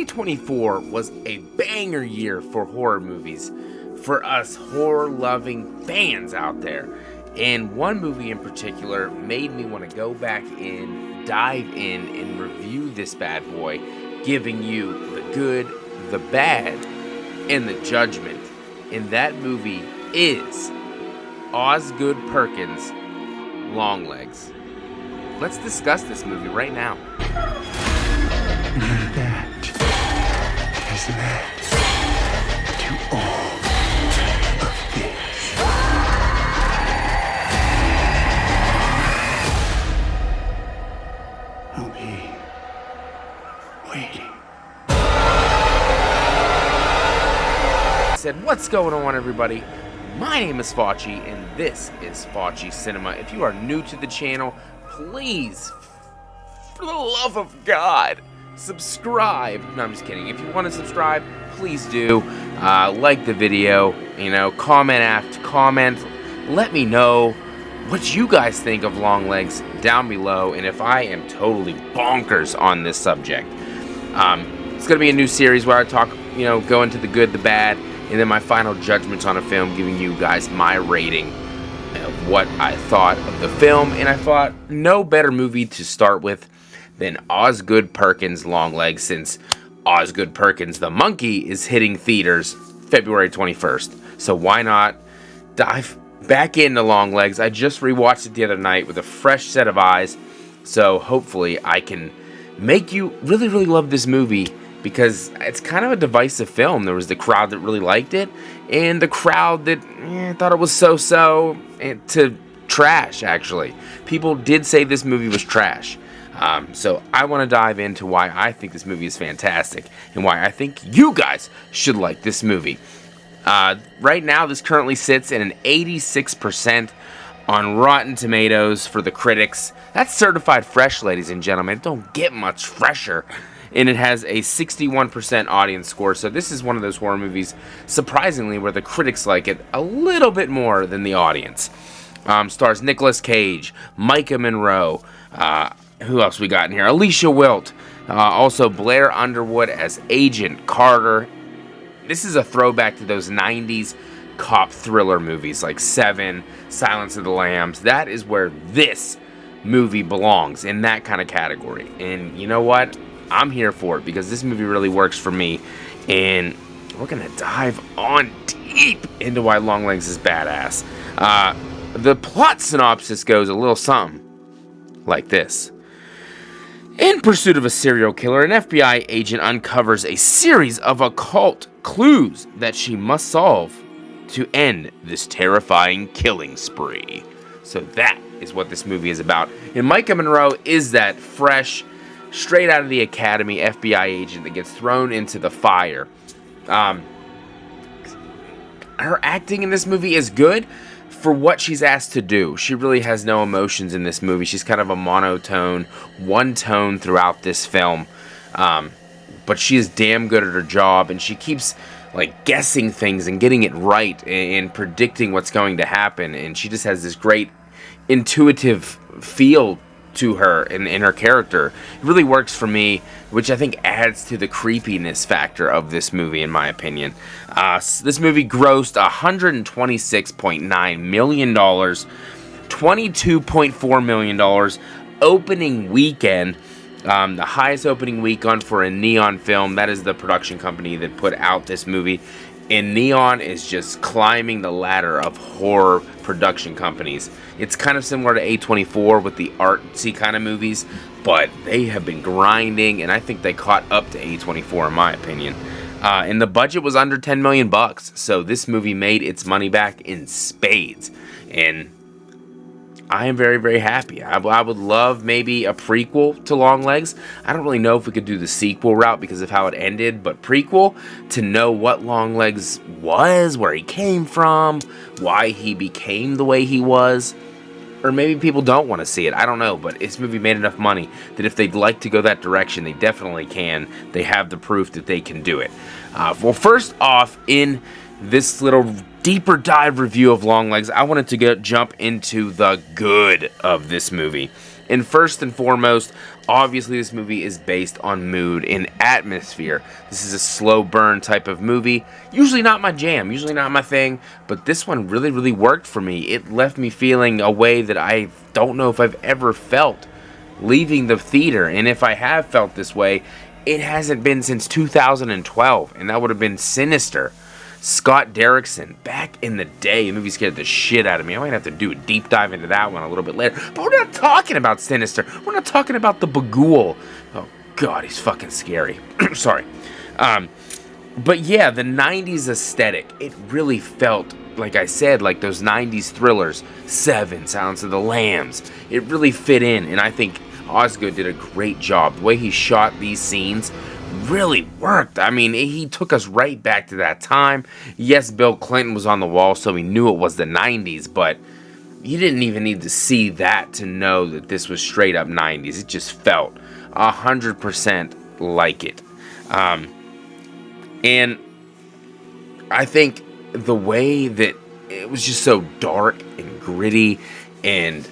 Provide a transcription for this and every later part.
2024 was a banger year for horror movies, for us horror-loving fans out there. And one movie in particular made me want to go back in, dive in, and review this bad boy, giving you the good, the bad, and the judgment. And that movie is Oz Perkins Longlegs. Let's discuss this movie right now. That is led to all of this. I'll be waiting. Said, what's going on, everybody? My name is Facci, and this is Faccis Cinema. If you are new to the channel, please, for the love of God, subscribe. No, I'm just kidding. If you want to subscribe, please do. Like the video, comment. Let me know what you guys think of Longlegs down below, and if I am totally bonkers on this subject. It's going to be a new series where I talk, go into the good, the bad, and then my final judgments on a film, giving you guys my rating of what I thought of the film. And I thought no better movie to start with than Oz Perkins Longlegs, since Oz Perkins the monkey is hitting theaters February 21st. So why not dive back into Longlegs? I just rewatched it the other night with a fresh set of eyes. So hopefully I can make you really, really love this movie, because it's kind of a divisive film. There was the crowd that really liked it, and the crowd that thought it was so-so to trash, actually. People did say this movie was trash. So I want to dive into why I think this movie is fantastic, and why I think you guys should like this movie. Right now, this currently sits at an 86% on Rotten Tomatoes for the critics. That's certified fresh, ladies and gentlemen. It don't get much fresher. And it has a 61% audience score. So this is one of those horror movies, surprisingly, where the critics like it a little bit more than the audience. Stars Nicolas Cage, Micah Monroe, who else we got in here? Alicia Wilt, also Blair Underwood as Agent Carter. This is a throwback to those 90s cop thriller movies like Seven, Silence of the Lambs. That is where this movie belongs, in that kind of category. And you know what? I'm here for it, because this movie really works for me, and we're gonna dive on deep into why Longlegs is badass. The plot synopsis goes a little something like this. In pursuit of a serial killer, an FBI agent uncovers a series of occult clues that she must solve to end this terrifying killing spree. So that is what this movie is about. And Micah Monroe is that fresh, straight out of the academy FBI agent that gets thrown into the fire. Her acting in this movie is good for what she's asked to do. She really has no emotions in this movie. She's kind of a monotone, one tone throughout this film. But she is damn good at her job, and she keeps guessing things and getting it right and predicting what's going to happen. And she just has this great intuitive feel to her and in her character. It really works for me, which I think adds to the creepiness factor of this movie, in my opinion. This movie grossed $126.9 million, $22.4 million opening weekend. The highest opening weekend for a Neon film. That is the production company that put out this movie. And Neon is just climbing the ladder of horror production companies. It's kind of similar to A24 with the artsy kind of movies, but they have been grinding, and I think they caught up to A24 in my opinion. And the budget was under $10 million, so this movie made its money back in spades. And I am very, very happy. I would love maybe a prequel to Longlegs. I don't really know if we could do the sequel route because of how it ended, but prequel to know what Longlegs was, where he came from, why he became the way he was. Or maybe people don't want to see it. I don't know, but this movie made enough money that if they'd like to go that direction, they definitely can. They have the proof that they can do it. Well, first off, in this little deeper dive review of Longlegs, I wanted to jump into the good of this movie. And first and foremost, Obviously, this movie is based on mood and atmosphere. This is a slow burn type of movie. Usually not my jam, usually not my thing, but this one really, really worked for me. It left me feeling a way that I don't know if I've ever felt leaving the theater. And if I have felt this way, it hasn't been since 2012, and that would have been Sinister. Scott Derrickson, back in the day, the movie scared the shit out of me. I might have to do a deep dive into that one a little bit later. But we're not talking about Sinister. We're not talking about the Bagul. Oh, God, he's fucking scary. Sorry. But yeah, the 90s aesthetic, it really felt, like I said, like those 90s thrillers. Seven, Silence of the Lambs. It really fit in, and I think Osgood did a great job. The way he shot these scenes really worked. I mean, he took us right back to that time. Yes, Bill Clinton was on the wall, so we knew it was the 90s, but you didn't even need to see that to know that this was straight up 90s. It just felt 100% like it. And I think the way that it was just so dark and gritty, and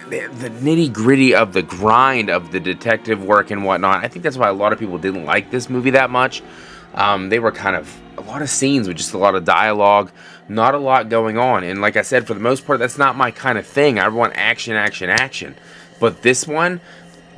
the nitty gritty of the grind of the detective work and whatnot. I think that's why a lot of people didn't like this movie that much. They were kind of a lot of scenes with just a lot of dialogue, not a lot going on. And like I said, for the most part, that's not my kind of thing. I want action, action, action. But this one,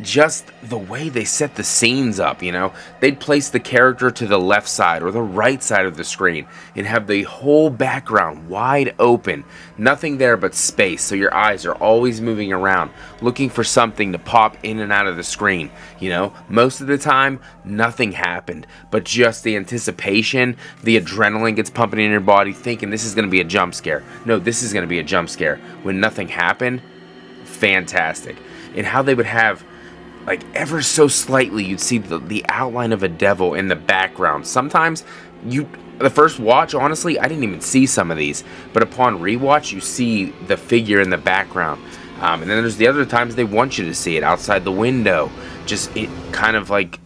just the way they set the scenes up, you know, they'd place the character to the left side or the right side of the screen and have the whole background wide open, nothing there but space, so your eyes are always moving around looking for something to pop in and out of the screen. You know, most of the time nothing happened, but just the anticipation, the adrenaline gets pumping in your body, thinking this is going to be a jump scare. No, this is going to be a jump scare. When nothing happened, fantastic. And how they would have, like, ever so slightly, you'd see the outline of a devil in the background. Sometimes, the first watch, honestly, I didn't even see some of these. But upon rewatch, you see the figure in the background. And then there's the other times they want you to see it outside the window. Just, it kind of like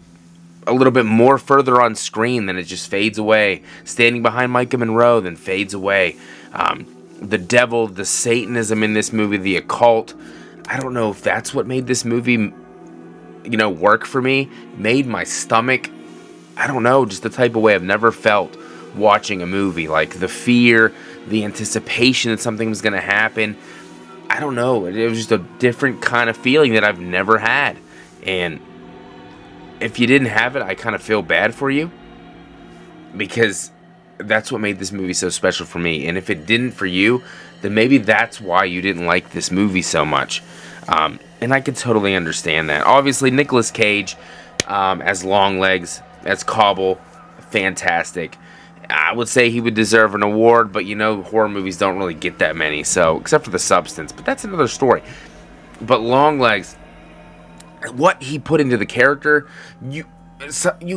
a little bit more further on screen, then it just fades away. Standing behind Micah Monroe, then fades away. The devil, the Satanism in this movie, the occult. I don't know if that's what made this movie, you know, work for me, made my stomach, I don't know, just the type of way I've never felt watching a movie. Like the fear, the anticipation that something was going to happen. I don't know, it was just a different kind of feeling that I've never had. And if you didn't have it, I kind of feel bad for you, because that's what made this movie so special for me. And if it didn't for you, then maybe that's why you didn't like this movie so much. And I could totally understand that. Obviously, Nicolas Cage as Longlegs, as Cobble, fantastic. I would say he would deserve an award, but you know, horror movies don't really get that many, so, except for The Substance, but that's another story. But Longlegs, what he put into the character, you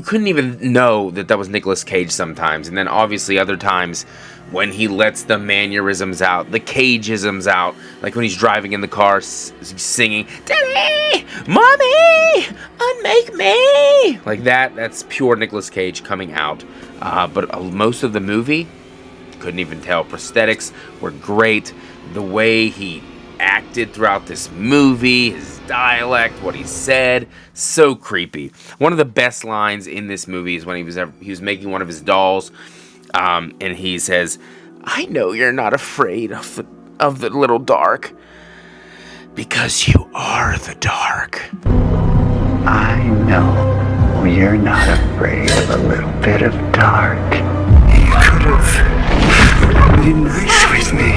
couldn't even know that was Nicolas Cage sometimes. And then obviously other times when he lets the mannerisms out, the Cageisms out, like when he's driving in the car singing, "Daddy, Mommy, unmake me," like that's pure Nicolas Cage coming out. But most of the movie, couldn't even tell. Prosthetics were great. The way he acted throughout this movie, his dialect, what he said, so creepy. One of the best lines in this movie is when he was making one of his dolls, and he says, "I know you're not afraid of the little dark, because you are the dark." I know you're not afraid of a little bit of dark. You could have been nice with me,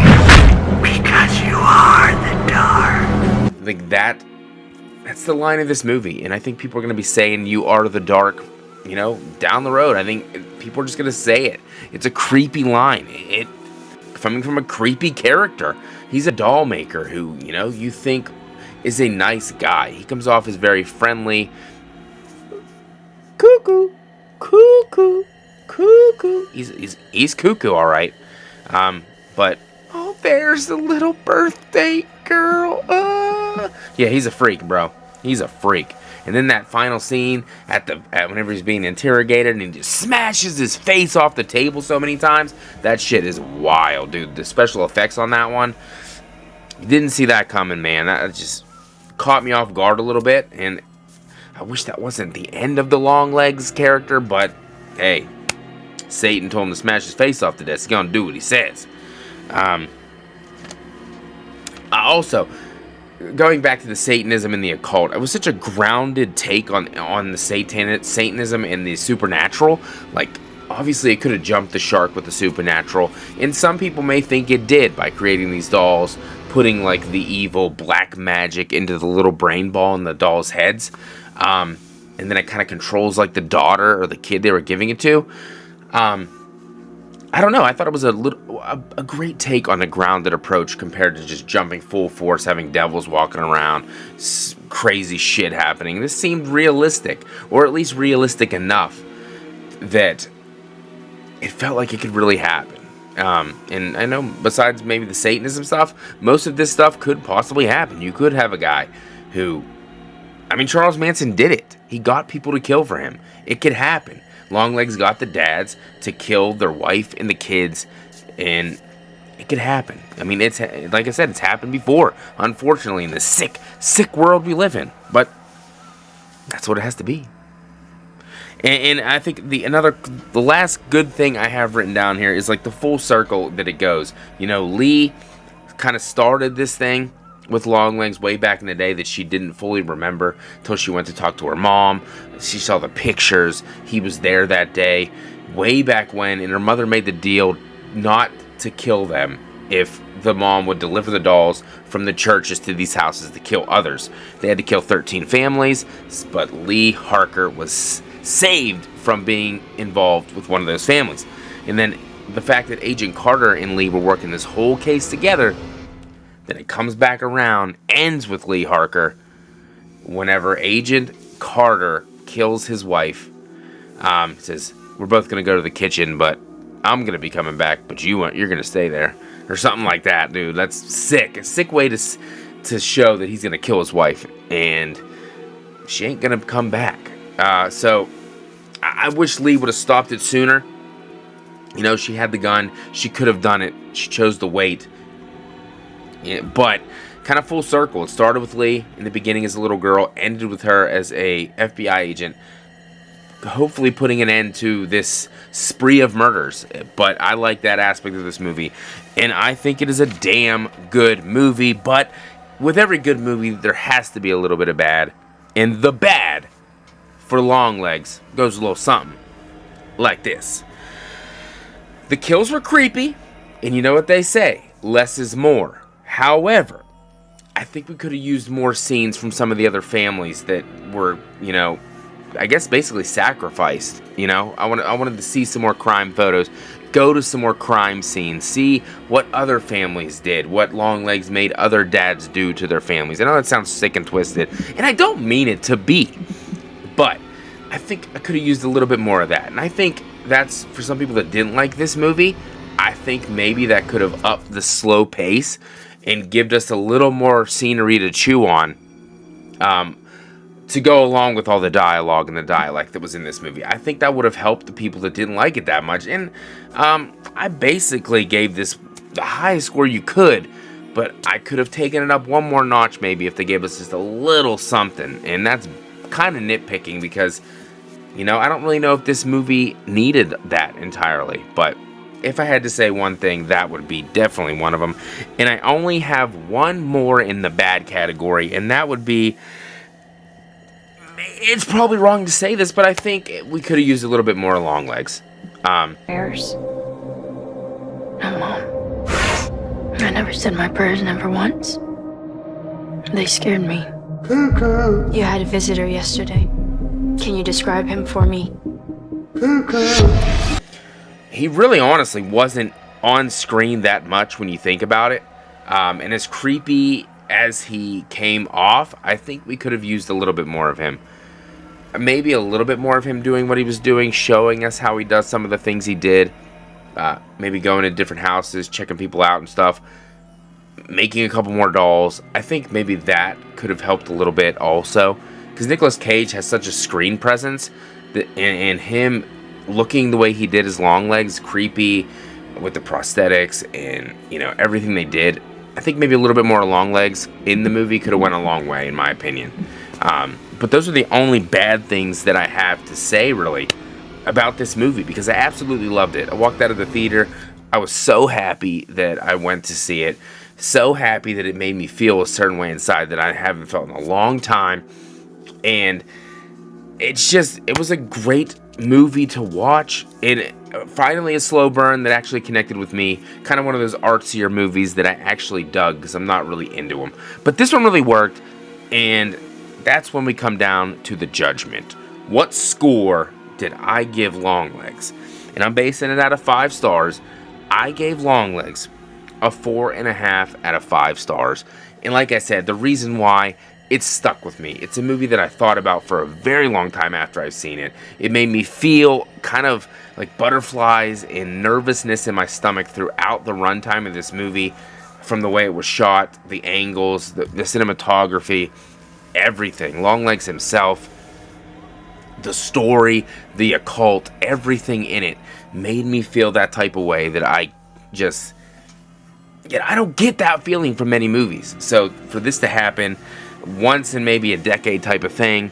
because you are the dark. Like that's the line of this movie, and I think people are going to be saying "you are the dark," you know, down the road. I think people are just going to say it. It's a creepy line. It coming from a creepy character. He's a doll maker who, you know, you think is a nice guy. He comes off as very friendly. Cuckoo, cuckoo, cuckoo. He's cuckoo, all right. But oh, there's the little birthday girl. Yeah, he's a freak, bro. He's a freak. And then that final scene whenever he's being interrogated and he just smashes his face off the table so many times. That shit is wild, dude. The special effects on that one, you didn't see that coming, man. That just caught me off guard a little bit, and I wish that wasn't the end of the Longlegs character, but hey, Satan told him to smash his face off to death. He's gonna do what he says. Also, going back to the Satanism and the occult, it was such a grounded take on the Satanism and the supernatural. Like, obviously it could have jumped the shark with the supernatural, and some people may think it did by creating these dolls, putting like the evil black magic into the little brain ball in the dolls' heads, and then it kind of controls like the daughter or the kid they were giving it to. I don't know. I thought it was a great take on a grounded approach compared to just jumping full force, having devils walking around, crazy shit happening. This seemed realistic, or at least realistic enough that it felt like it could really happen. And I know besides maybe the Satanism stuff, most of this stuff could possibly happen. You could have a guy who, I mean, Charles Manson did it. He got people to kill for him. It could happen. Longlegs got the dads to kill their wife and the kids, and it could happen. I mean, it's like I said, it's happened before, unfortunately, in the sick world we live in. But that's what it has to be. And I think the last good thing I have written down here is like the full circle that it goes. You know, Lee kind of started this thing with Longlegs way back in the day that she didn't fully remember until she went to talk to her mom. She saw the pictures. He was there that day, way back when, and her mother made the deal not to kill them if the mom would deliver the dolls from the churches to these houses to kill others. They had to kill 13 families, but Lee Harker was saved from being involved with one of those families. And then the fact that Agent Carter and Lee were working this whole case together, then it comes back around, ends with Lee Harker. Whenever Agent Carter kills his wife, says, "We're both gonna go to the kitchen, but I'm gonna be coming back, but you're gonna stay there," or something like that, dude. That's sick. A sick way to show that he's gonna kill his wife, and she ain't gonna come back. So I wish Lee would have stopped it sooner. You know, she had the gun. She could have done it. She chose to wait. Yeah, but kind of full circle. It started with Lee in the beginning as a little girl, ended with her as a FBI agent, hopefully putting an end to this spree of murders. But I like that aspect of this movie, and I think it is a damn good movie. But with every good movie, there has to be a little bit of bad, and the bad for Longlegs goes a little something like this. The kills were creepy, and you know what they say, less is more. However, I think we could have used more scenes from some of the other families that were, you know, I guess basically sacrificed. You know, I wanted to see some more crime photos, go to some more crime scenes, see what other families did, what Longlegs made other dads do to their families. I know that sounds sick and twisted, and I don't mean it to be, but I think I could have used a little bit more of that. And I think that's, for some people that didn't like this movie, I think maybe that could have upped the slow pace and given us a little more scenery to chew on, to go along with all the dialogue and the dialect that was in this movie. I think that would have helped the people that didn't like it that much. And I basically gave this the highest score you could, but I could have taken it up one more notch maybe if they gave us just a little something. And that's kind of nitpicking because, you know, I don't really know if this movie needed that entirely, but if I had to say one thing, that would be definitely one of them. And I only have one more in the bad category, and that would be, it's probably wrong to say this, but I think we could have used a little bit more Longlegs. Prayers? No, Mom. I never said my prayers, never once. They scared me. Cuckoo, You had a visitor yesterday. Can you describe him for me? cuckoo. He really honestly wasn't on screen that much when you think about it. And as creepy as he came off, I think we could have used a little bit more of him. Maybe a little bit more of him doing what he was doing, showing us how he does some of the things he did. Maybe going to different houses, checking people out and stuff. Making a couple more dolls. I think maybe that could have helped a little bit also. Because Nicolas Cage has such a screen presence, that, and him looking the way he did his Longlegs, creepy with the prosthetics and, you know, everything they did, I think maybe a little bit more Longlegs in the movie could have went a long way, in my opinion. But those are the only bad things that I have to say, really, about this movie, because I absolutely loved it. I walked out of the theater. I was so happy that I went to see it. So happy that it made me feel a certain way inside that I haven't felt in a long time. And it was a great movie to watch. It finally a slow burn that actually connected with me. Kind of one of those artsier movies that I actually dug, because I'm not really into them. But this one really worked, and that's when we come down to the judgment. What score did I give Longlegs? And I'm basing it out of 5 stars. I gave Longlegs a 4.5 out of 5 stars. And like I said, the reason why, it's stuck with me. It's a movie that I thought about for a very long time after I've seen it. It made me feel kind of like butterflies and nervousness in my stomach throughout the runtime of this movie, from the way it was shot, the angles, the cinematography, everything. Longlegs himself, the story, the occult, everything in it made me feel that type of way that I don't get that feeling from many movies. So for this to happen once in maybe a decade type of thing,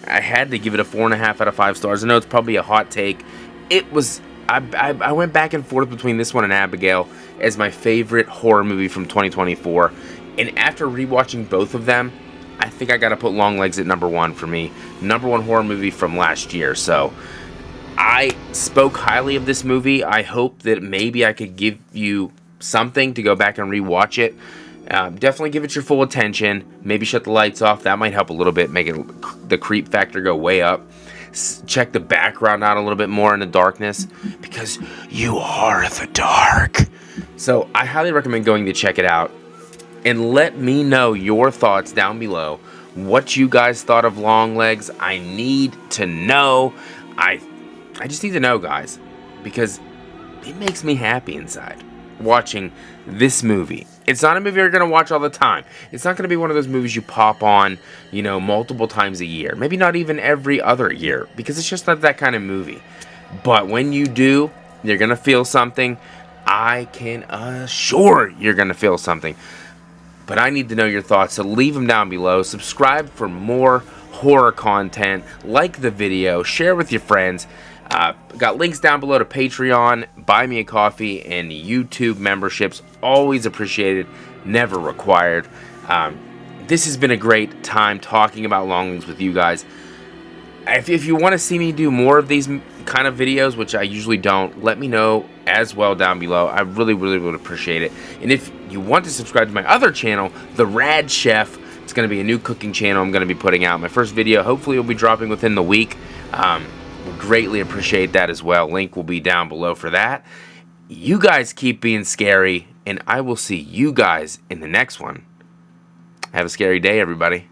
I had to give it a 4.5 out of 5 stars. I know it's probably a hot take. It was, I went back and forth between this one and Abigail as my favorite horror movie from 2024. And after rewatching both of them, I think I gotta put Longlegs at number 1 for me. Number 1 horror movie from last year. So I spoke highly of this movie. I hope that maybe I could give you something to go back and rewatch it. Definitely give it your full attention. Maybe shut the lights off. That might help a little bit, make the creep factor go way up. Check the background out a little bit more in the darkness, because you are the dark. So I highly recommend going to check it out. And let me know your thoughts down below. What you guys thought of Longlegs. I need to know. I just need to know, guys, because it makes me happy inside watching this movie. It's not a movie you're going to watch all the time. It's not going to be one of those movies you pop on, multiple times a year. Maybe not even every other year, because it's just not that kind of movie. But when you do, you're going to feel something. I can assure you're going to feel something. But I need to know your thoughts, so leave them down below. Subscribe for more horror content. Like the video. Share with your friends. Got links down below to Patreon, Buy Me a Coffee, and YouTube memberships. Always appreciated, never required. This has been a great time talking about Longlegs with you guys. If you want to see me do more of these kind of videos, which I usually don't, let me know as well down below. I really, really would appreciate it. And if you want to subscribe to my other channel, The Rad Chef, it's going to be a new cooking channel I'm going to be putting out. My first video hopefully will be dropping within the week. Would greatly appreciate that as well. Link will be down below for that. You guys keep being scary, and I will see you guys in the next one. Have a scary day, everybody.